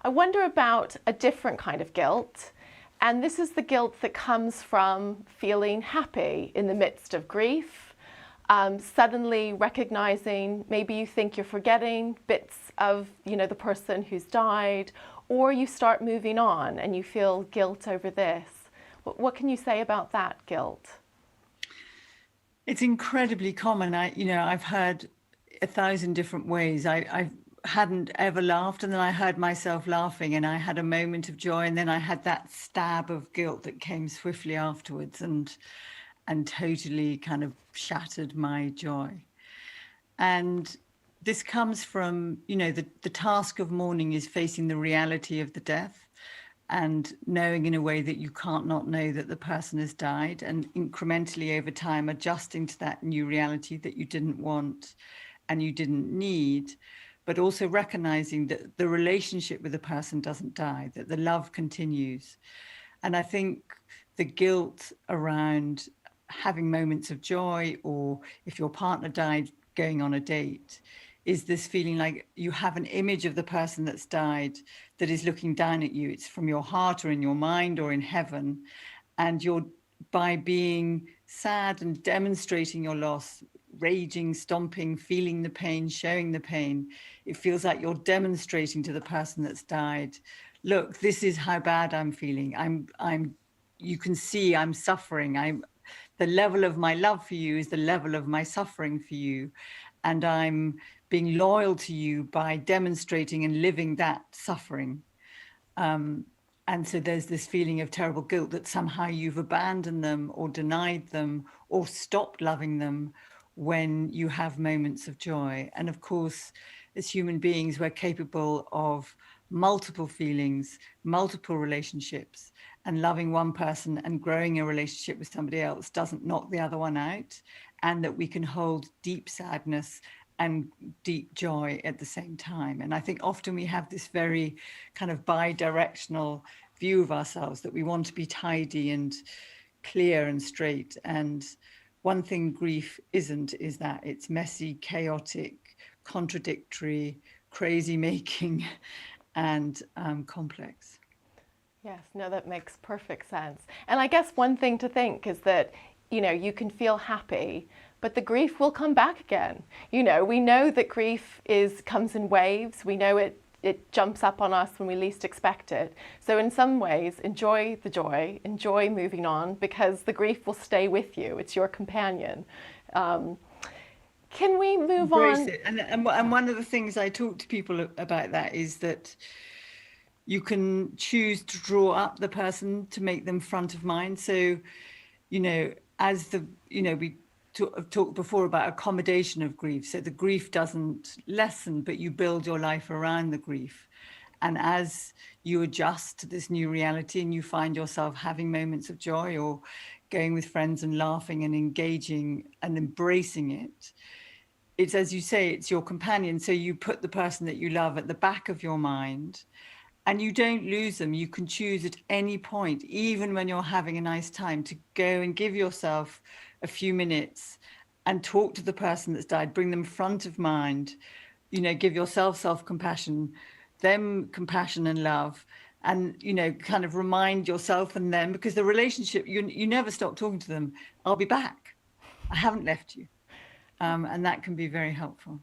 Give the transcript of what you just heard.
I wonder about a different kind of guilt. And this is the guilt that comes from feeling happy in the midst of grief, suddenly recognizing maybe you think you're forgetting bits of, the person who's died, or you start moving on and you feel guilt over this. What can you say about that guilt? It's incredibly common. I've heard 1,000 different ways. I hadn't ever laughed, and then I heard myself laughing, and I had a moment of joy, and then I had that stab of guilt that came swiftly afterwards, and totally kind of shattered my joy. And this comes from, the task of mourning is facing the reality of the death, and knowing in a way that you can't not know that the person has died, and incrementally over time adjusting to that new reality that you didn't want and you didn't need, but also recognizing that the relationship with the person doesn't die, that the love continues. And I think the guilt around having moments of joy, or if your partner died, going on a date, is this feeling like you have an image of the person that's died that is looking down at you. It's from your heart or in your mind or in heaven. And you're, by being sad and demonstrating your loss, raging, stomping, feeling the pain, showing the pain, it feels like you're demonstrating to the person that's died, look, this is how bad I'm feeling. You can see I'm suffering. The level of my love for you is the level of my suffering for you. And I'm being loyal to you by demonstrating and living that suffering. And so there's this feeling of terrible guilt that somehow you've abandoned them or denied them or stopped loving them when you have moments of joy. And of course, as human beings, we're capable of multiple feelings, multiple relationships, and loving one person and growing a relationship with somebody else doesn't knock the other one out, and that we can hold deep sadness and deep joy at the same time. And I think often we have this very kind of bi-directional view of ourselves, that we want to be tidy and clear and straight. And one thing grief isn't is that it's messy, chaotic, contradictory, crazy making, and complex. Yes, no, that makes perfect sense. And I guess one thing to think is that, you can feel happy, but the grief will come back again. We know that grief comes in waves. We know it jumps up on us when we least expect it. So in some ways, enjoy the joy, enjoy moving on, because the grief will stay with you. It's your companion. Can we move Embrace on? it. And one of the things I talk to people about that is that you can choose to draw up the person to make them front of mind. So, we talked before about accommodation of grief. So the grief doesn't lessen, but you build your life around the grief. And as you adjust to this new reality and you find yourself having moments of joy or going with friends and laughing and engaging and embracing it, it's, as you say, it's your companion. So you put the person that you love at the back of your mind, and you don't lose them. You can choose at any point, even when you're having a nice time, to go and give yourself a few minutes and talk to the person that's died, bring them front of mind, give yourself self-compassion, them compassion and love, and, kind of remind yourself and them, because the relationship, you never stop talking to them. I'll be back. I haven't left you. And that can be very helpful.